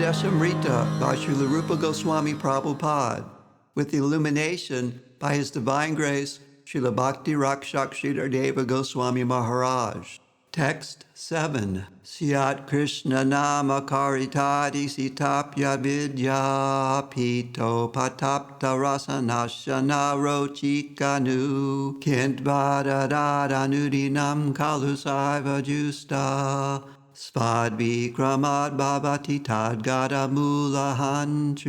Upadesamrta by Srila Rupa Goswami Prabhupada, with illumination by His Divine Grace, Srila Bhakti Raksaka Sridhara Deva Goswami Maharaj. Text 7. Syat Krishna Nama Karitadi Sitapya Vidya Pito Patapta Rasanashana Rochikanu Kintvada Nudinam Kalusaiva Justa Svad Vikramad Bhavati Tadgata Mulahantri.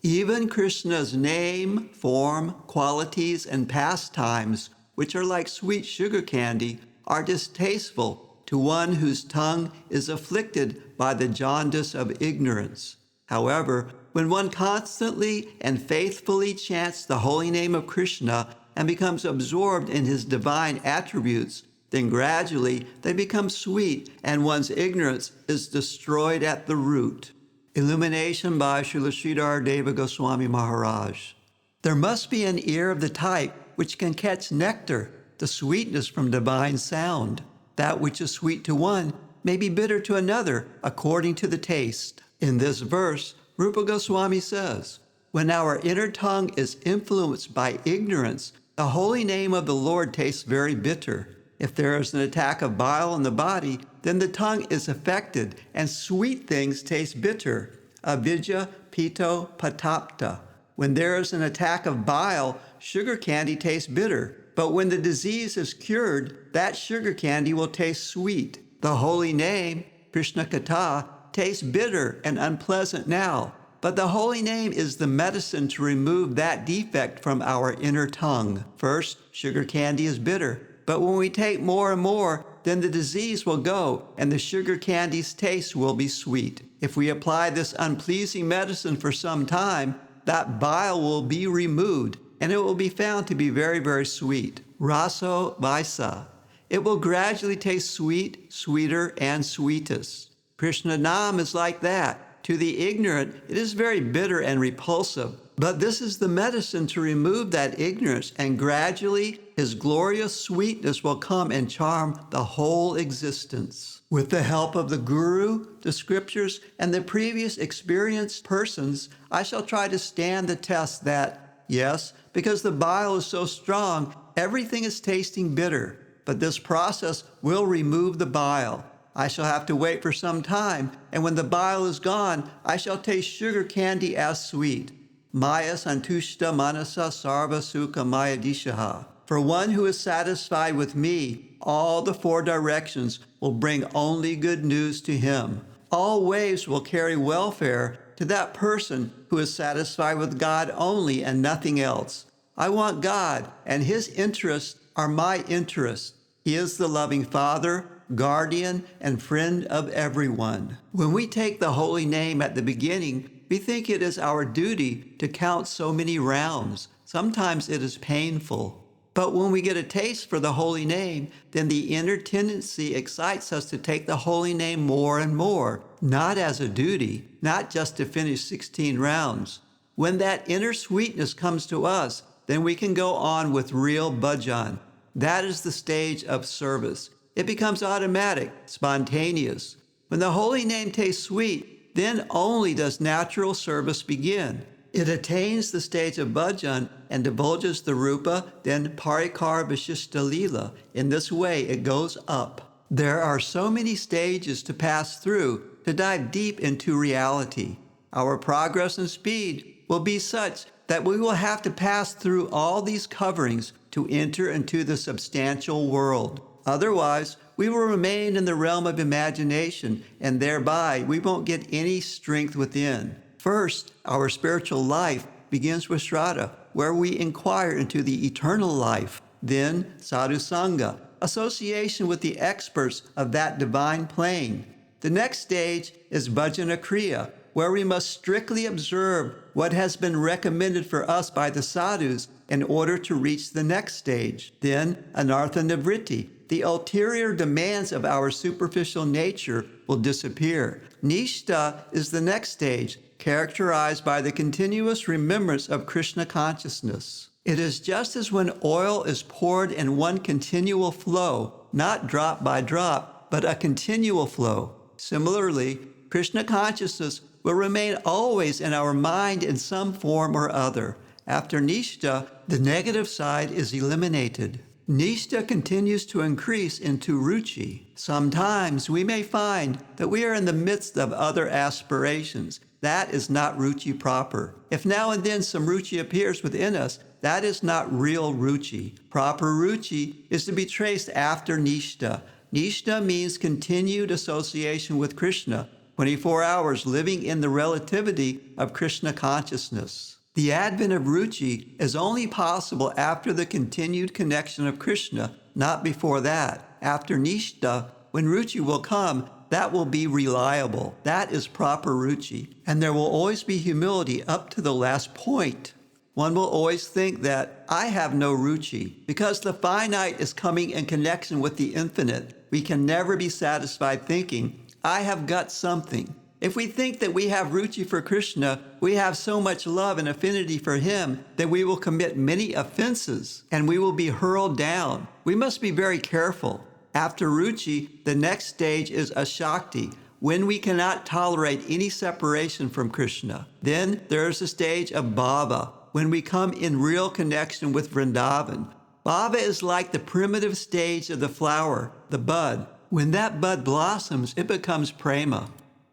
Even Krishna's name, form, qualities, and pastimes, which are like sweet sugar candy, are distasteful to one whose tongue is afflicted by the jaundice of ignorance. However, when one constantly and faithfully chants the holy name of Krishna and becomes absorbed in his divine attributes, then gradually they become sweet and one's ignorance is destroyed at the root. Illumination by Srila Sridhara Deva Goswami Maharaj. There must be an ear of the type which can catch nectar, the sweetness from divine sound. That which is sweet to one may be bitter to another according to the taste. In this verse, Rupa Goswami says, when our inner tongue is influenced by ignorance, the holy name of the Lord tastes very bitter. If there is an attack of bile in the body, then the tongue is affected, and sweet things taste bitter. Avidya pito patapta. When there is an attack of bile, sugar candy tastes bitter. But when the disease is cured, that sugar candy will taste sweet. The holy name, Krishna Katha, tastes bitter and unpleasant now. But the holy name is the medicine to remove that defect from our inner tongue. First, sugar candy is bitter. But when we take more and more, then the disease will go and the sugar candy's taste will be sweet. If we apply this unpleasing medicine for some time, that bile will be removed and it will be found to be very, very sweet. Raso Vaisa. It will gradually taste sweet, sweeter, and sweetest. Krishna Nam is like that. To the ignorant, it is very bitter and repulsive. But this is the medicine to remove that ignorance, and gradually His glorious sweetness will come and charm the whole existence. With the help of the Guru, the Scriptures, and the previous experienced persons, I shall try to stand the test that, yes, because the bile is so strong, everything is tasting bitter. But this process will remove the bile. I shall have to wait for some time, and when the bile is gone, I shall taste sugar candy as sweet. Maya santushta manasa sarva sukha maya dishaha. For one who is satisfied with me, all the four directions will bring only good news to him. All ways will carry welfare to that person who is satisfied with God only and nothing else. I want God, and His interests are my interests. He is the loving Father, guardian, and friend of everyone. When we take the holy name at the beginning, we think it is our duty to count so many rounds. Sometimes it is painful. But when we get a taste for the holy name, then the inner tendency excites us to take the holy name more and more, not as a duty, not just to finish 16 rounds. When that inner sweetness comes to us, then we can go on with real bhajan. That is the stage of service. It becomes automatic, spontaneous. When the holy name tastes sweet, then only does natural service begin. It attains the stage of bhajan and divulges the rupa, then parikar vishishta lila. In this way, it goes up. There are so many stages to pass through to dive deep into reality. Our progress and speed will be such that we will have to pass through all these coverings to enter into the substantial world. Otherwise, we will remain in the realm of imagination, and thereby we won't get any strength within. First, our spiritual life begins with Shraddha, where we inquire into the eternal life. Then, sadhusanga, association with the experts of that divine plane. The next stage is bhajana kriya, where we must strictly observe what has been recommended for us by the sadhus in order to reach the next stage. Then, anartha nivritti. The ulterior demands of our superficial nature will disappear. Nishta is the next stage, characterized by the continuous remembrance of Krishna consciousness. It is just as when oil is poured in one continual flow, not drop by drop, but a continual flow. Similarly, Krishna consciousness will remain always in our mind in some form or other. After Nishta, the negative side is eliminated. Nishta continues to increase into Ruchi. Sometimes we may find that we are in the midst of other aspirations. That is not Ruchi proper. If now and then some Ruchi appears within us, that is not real Ruchi. Proper Ruchi is to be traced after Nishta. Nishta means continued association with Krishna, 24 hours living in the relativity of Krishna consciousness. The advent of Ruchi is only possible after the continued connection of Krishna, not before that. After Nishta, when Ruchi will come, that will be reliable. That is proper Ruchi. And there will always be humility up to the last point. One will always think that I have no Ruchi. Because the finite is coming in connection with the infinite, we can never be satisfied thinking, I have got something. If we think that we have Ruchi for Krishna, we have so much love and affinity for Him that we will commit many offenses and we will be hurled down. We must be very careful. After Ruchi, the next stage is Ashakti, when we cannot tolerate any separation from Krishna. Then there is the stage of Bhava, when we come in real connection with Vrindavan. Bhava is like the primitive stage of the flower, the bud. When that bud blossoms, it becomes prema.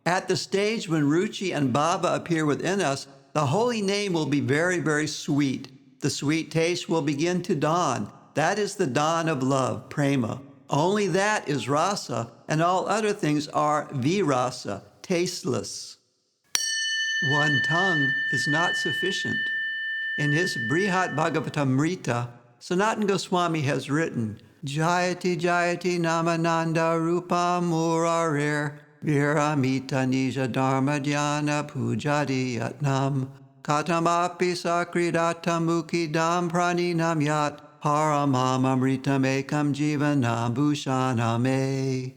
At the stage when Ruchi and Bhava appear within us, the holy name will be very, very sweet. The sweet taste will begin to dawn. That is the dawn of love, prema. Only that is rasa, and all other things are virasa, tasteless. One tongue is not sufficient. In his Brihat Bhagavatamrita, Sanatana Goswami has written, Jayati Jayati Namananda Rupa Murarir Viramita Nija Dharma Dhyana Pujadi Yatnam Katamapi Sakridata Mukidam Praninam Yat Paramam Amritam Ekam Jivanam Bhushaname.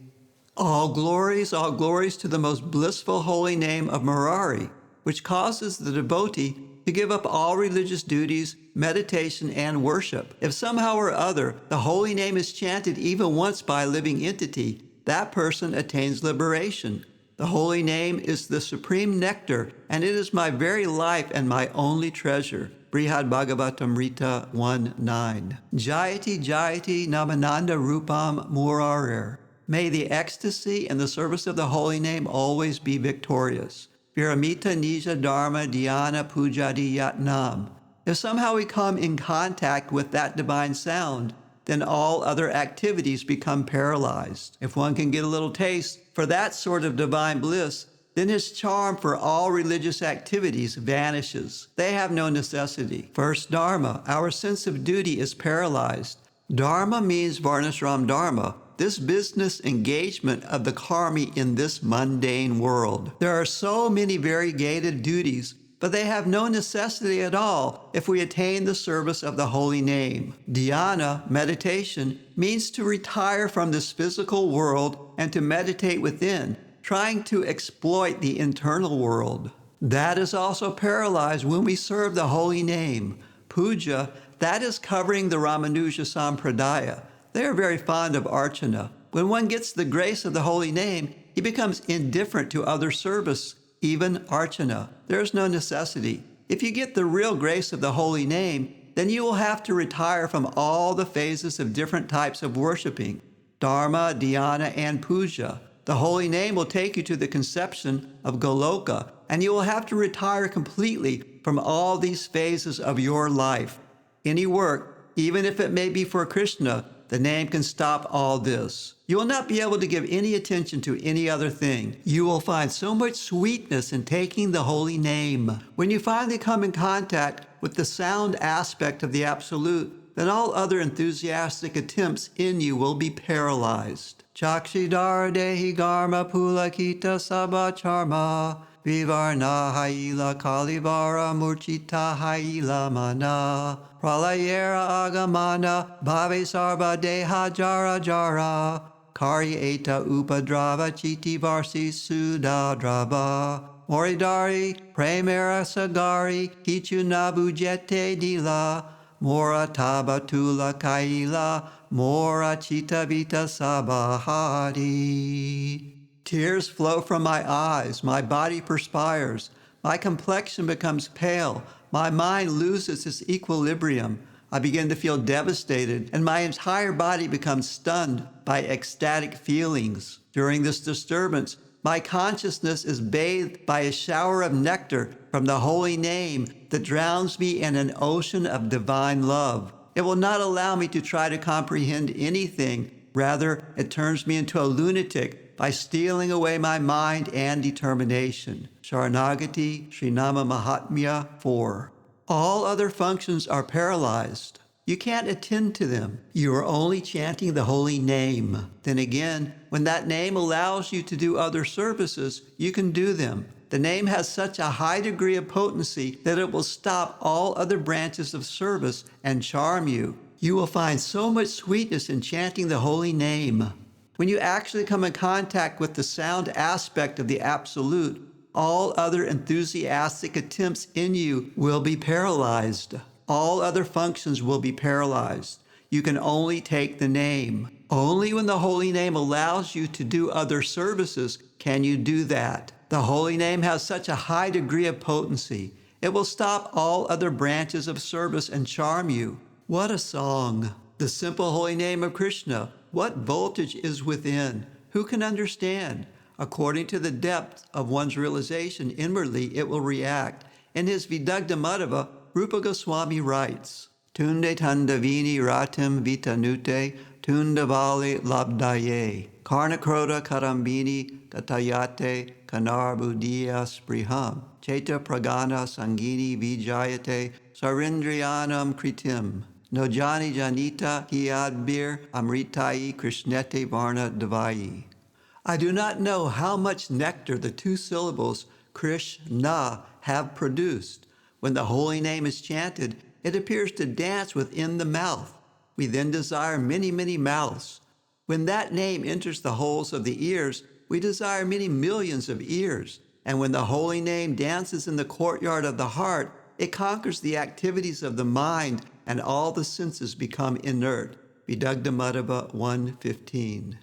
All glories to the most blissful holy name of Murari, which causes the devotee to give up all religious duties, meditation, and worship. If somehow or other the holy name is chanted even once by a living entity, that person attains liberation. The holy name is the supreme nectar, and it is my very life and my only treasure. Brihad Bhagavatamrita 1:9. Jayati Jayati Namananda Rupam Murarir. May the ecstasy and the service of the holy name always be victorious. Viramita Nija Dharma Dhyana Pujadi Yatnam. If somehow we come in contact with that divine sound, then all other activities become paralyzed. If one can get a little taste for that sort of divine bliss, then his charm for all religious activities vanishes. They have no necessity. First, Dharma. Our sense of duty is paralyzed. Dharma means Varnashram Dharma, this business engagement of the karmi in this mundane world. There are so many variegated duties, but they have no necessity at all if we attain the service of the holy name. Dhyana, meditation, means to retire from this physical world and to meditate within, trying to exploit the internal world. That is also paralyzed when we serve the holy name. Puja, that is covering the Ramanuja Sampradaya. They are very fond of archana. When one gets the grace of the holy name, he becomes indifferent to other service, even archana. There is no necessity. If you get the real grace of the holy name, then you will have to retire from all the phases of different types of worshiping, dharma, dhyana, and puja. The holy name will take you to the conception of Goloka, and you will have to retire completely from all these phases of your life. Any work, even if it may be for Krishna, the name can stop all this. You will not be able to give any attention to any other thing. You will find so much sweetness in taking the holy name. When you finally come in contact with the sound aspect of the Absolute, then all other enthusiastic attempts in you will be paralyzed. Chakshidara dehi garma pulakita sabacharma vivarna haila kalivara murchita haila mana pralayera agamana bhave sarva deha jara jara kari eta upadrava chiti varsi sudadrava moridari premera sagari kichu nabujete dila Mora tabatula kaila, mora chita vita sabahari. Tears flow from my eyes, my body perspires, my complexion becomes pale, my mind loses its equilibrium. I begin to feel devastated, and my entire body becomes stunned by ecstatic feelings. During this disturbance, my consciousness is bathed by a shower of nectar from the holy name that drowns me in an ocean of divine love. It will not allow me to try to comprehend anything. Rather, it turns me into a lunatic by stealing away my mind and determination. Sharanagati Srinama Mahatmya 4. All other functions are paralyzed. You can't attend to them. You are only chanting the holy name. Then again, when that name allows you to do other services, you can do them. The name has such a high degree of potency that it will stop all other branches of service and charm you. You will find so much sweetness in chanting the holy name. When you actually come in contact with the sound aspect of the Absolute, all other enthusiastic attempts in you will be paralyzed. All other functions will be paralyzed. You can only take the name. Only when the holy name allows you to do other services can you do that. The holy name has such a high degree of potency. It will stop all other branches of service and charm you. What a song! The simple holy name of Krishna. What voltage is within? Who can understand? According to the depth of one's realization inwardly, it will react. In his Vidagdhamadava, Rupa Goswami writes, Tunde tandavini ratim vitanute, tundavali labdaye, karnakroda karambini katayate kanarbudiya spriham, cheta pragana sangini vijayate, sarindriyanam kritim, nojani janita hiadbir amritai krishnete varna devayi. I do not know how much nectar the two syllables Krishna have produced. When the holy name is chanted, it appears to dance within the mouth. We then desire many, many mouths. When that name enters the holes of the ears, we desire many millions of ears. And when the holy name dances in the courtyard of the heart, it conquers the activities of the mind, and all the senses become inert. Vidagdhamadava 1:15.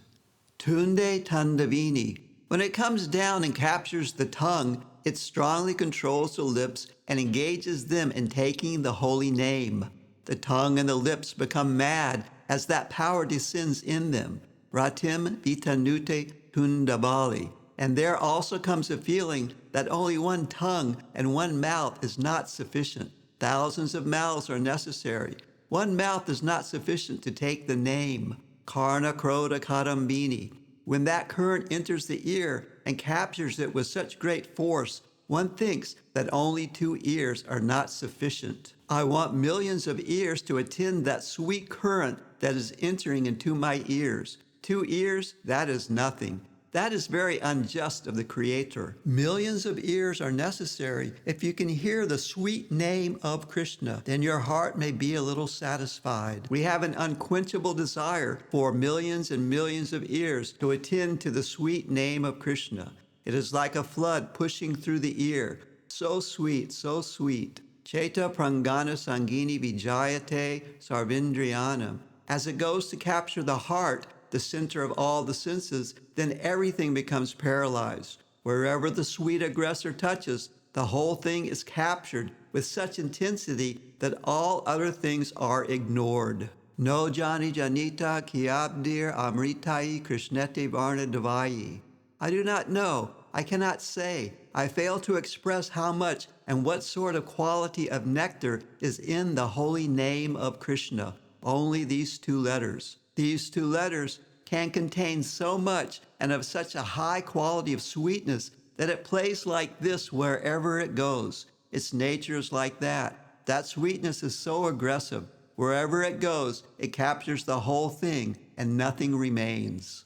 Tunde tandavini. When it comes down and captures the tongue, it strongly controls the lips and engages them in taking the holy name. The tongue and the lips become mad as that power descends in them. Ratim vitanute tundabali. And there also comes a feeling that only one tongue and one mouth is not sufficient. Thousands of mouths are necessary. One mouth is not sufficient to take the name. Karna kroda kadambini. When that current enters the ear and captures it with such great force, one thinks that only 2 ears are not sufficient. I want millions of ears to attend that sweet current that is entering into my ears. 2 ears, that is nothing. That is very unjust of the Creator. Millions of ears are necessary. If you can hear the sweet name of Krishna, then your heart may be a little satisfied. We have an unquenchable desire for millions and millions of ears to attend to the sweet name of Krishna. It is like a flood pushing through the ear. So sweet, so sweet. Cheta prangana sangini vijayate sarvindriyanam. As it goes to capture the heart, the center of all the senses, then everything becomes paralyzed. Wherever the sweet aggressor touches, the whole thing is captured with such intensity that all other things are ignored. No jani janita kiabdir amritai krishnete varna devayi. I do not know. I cannot say. I fail to express how much and what sort of quality of nectar is in the holy name of Krishna. Only these 2 letters. These 2 letters can contain so much and of such a high quality of sweetness that it plays like this wherever it goes. Its nature is like that. That sweetness is so aggressive. Wherever it goes, it captures the whole thing and nothing remains.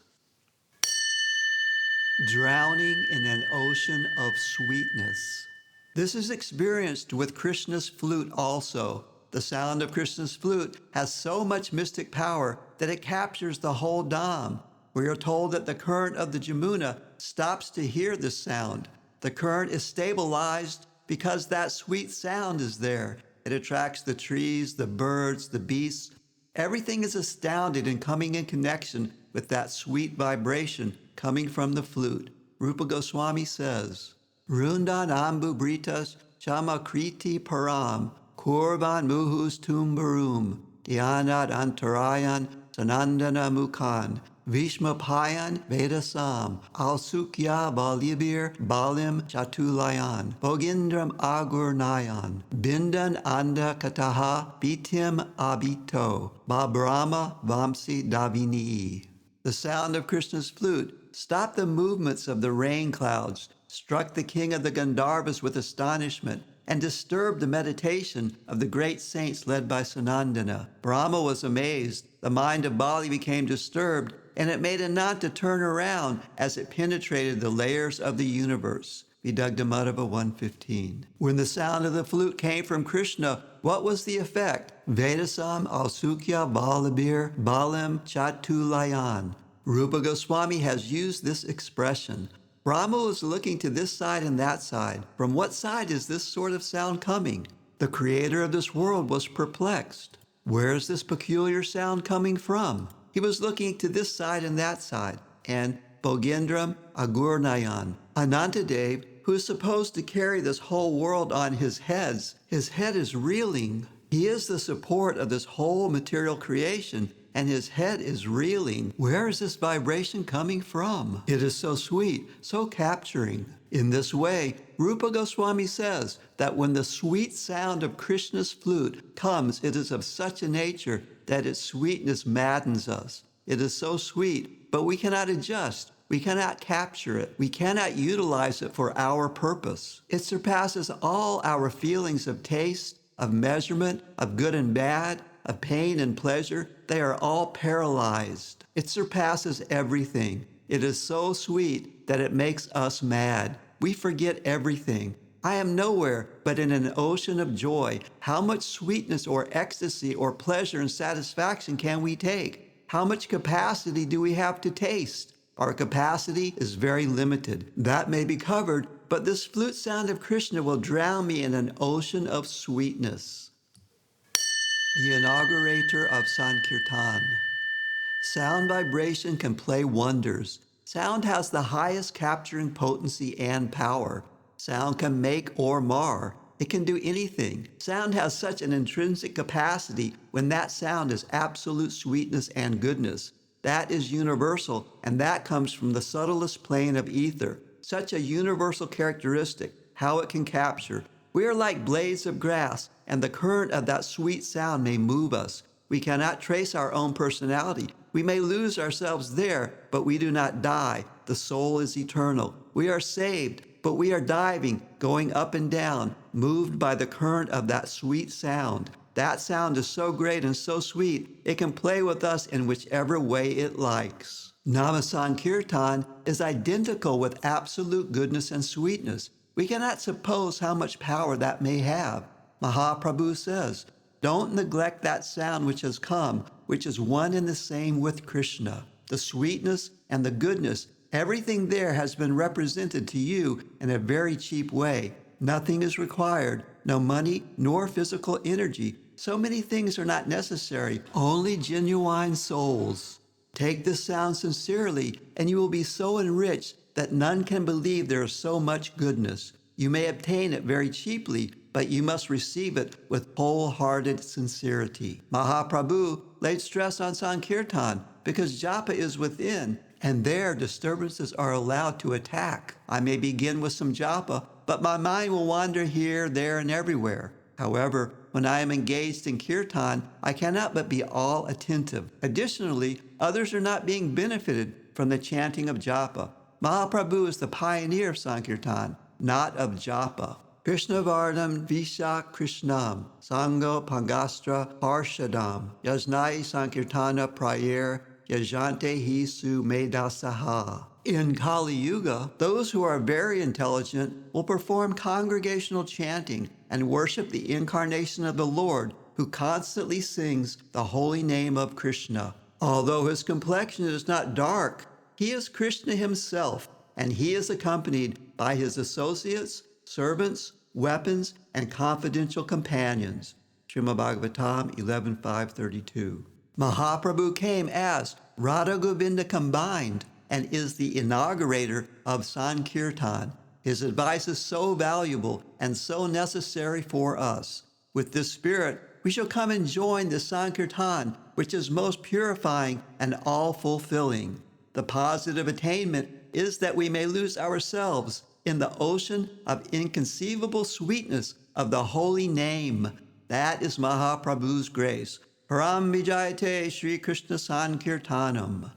Drowning in an ocean of sweetness. This is experienced with Krishna's flute also. The sound of Krishna's flute has so much mystic power that it captures the whole Dham. We are told that the current of the Jamuna stops to hear this sound. The current is stabilized because that sweet sound is there. It attracts the trees, the birds, the beasts. Everything is astounded in coming in connection with that sweet vibration coming from the flute. Rupa Goswami says, Rundan ambu britas chamakriti param kurvan muhus tumbarum dhyanad antarayan sanandana mukhan Vishmapayan Vedasam Alsukya Balibir Balim Chatulayan Bogindram Agurnayan Bindan Anda Kataha Bitim Abito Babrama Vamsi Davini. The sound of Krishna's flute stopped the movements of the rain clouds, struck the king of the Gandharvas with astonishment, and disturbed the meditation of the great saints led by Sanandana. Brahma was amazed, the mind of Bali became disturbed, and it made Ananta turn around as it penetrated the layers of the universe. Vidagdamadhava 115. When the sound of the flute came from Krishna, what was the effect? Vedasam Alsukya Balabir Balim Chatulayan. Rupa Goswami has used this expression. Brahma was looking to this side and that side. From what side is this sort of sound coming? The creator of this world was perplexed. Where is this peculiar sound coming from? He was looking to this side and that side. And Bogendram Agurnayan, Anantadev, who is supposed to carry this whole world on his head is reeling. He is the support of this whole material creation, and his head is reeling. Where is this vibration coming from? It is so sweet, so capturing. In this way, Rupa Goswami says that when the sweet sound of Krishna's flute comes, it is of such a nature that its sweetness maddens us. It is so sweet, but we cannot adjust. We cannot capture it. We cannot utilize it for our purpose. It surpasses all our feelings of taste, of measurement, of good and bad, of pain and pleasure. They are all paralyzed. It surpasses everything. It is so sweet that it makes us mad. We forget everything. I am nowhere but in an ocean of joy. How much sweetness or ecstasy or pleasure and satisfaction can we take? How much capacity do we have to taste? Our capacity is very limited. That may be covered, but this flute sound of Krishna will drown me in an ocean of sweetness. The inaugurator of Sankirtan. Sound vibration can play wonders. Sound has the highest capturing potency and power. Sound can make or mar. It can do anything. Sound has such an intrinsic capacity when that sound is absolute sweetness and goodness. That is universal, and that comes from the subtlest plane of ether. Such a universal characteristic, how it can capture. We are like blades of grass, and the current of that sweet sound may move us. We cannot trace our own personality. We may lose ourselves there, but we do not die. The soul is eternal. We are saved, but we are diving, going up and down, moved by the current of that sweet sound. That sound is so great and so sweet, it can play with us in whichever way it likes. Namasankirtan is identical with absolute goodness and sweetness. We cannot suppose how much power that may have. Mahaprabhu says, don't neglect that sound which has come, which is one and the same with Krishna. The sweetness and the goodness, everything there has been represented to you in a very cheap way. Nothing is required, no money nor physical energy. So many things are not necessary, only genuine souls. Take this sound sincerely, and you will be so enriched that none can believe there is so much goodness. You may obtain it very cheaply, but you must receive it with wholehearted sincerity. Mahaprabhu laid stress on Sankirtan because japa is within, and there disturbances are allowed to attack. I may begin with some japa, but my mind will wander here, there, and everywhere. However, when I am engaged in kirtan, I cannot but be all attentive. Additionally, others are not being benefited from the chanting of japa. Mahaprabhu is the pioneer of Sankirtan, not of japa. Krishna Vardam Visha Krishnam, Sango Pangastra Parshadam, Yajnai Sankirtana Prayer, Yajante Hisu Medasaha. In Kali Yuga, those who are very intelligent will perform congregational chanting and worship the incarnation of the Lord, who constantly sings the holy name of Krishna. Although his complexion is not dark, he is Krishna himself, and he is accompanied by his associates, servants, weapons, and confidential companions. Srimad Bhagavatam 11.5.32. Mahaprabhu came as Radha Govinda combined, and is the inaugurator of Sankirtan. His advice is so valuable and so necessary for us. With this spirit, we shall come and join the Sankirtan, which is most purifying and all-fulfilling. The positive attainment is that we may lose ourselves in the ocean of inconceivable sweetness of the holy name. That is Mahaprabhu's grace. Param Vijayate Sri Krishna Sankirtanam.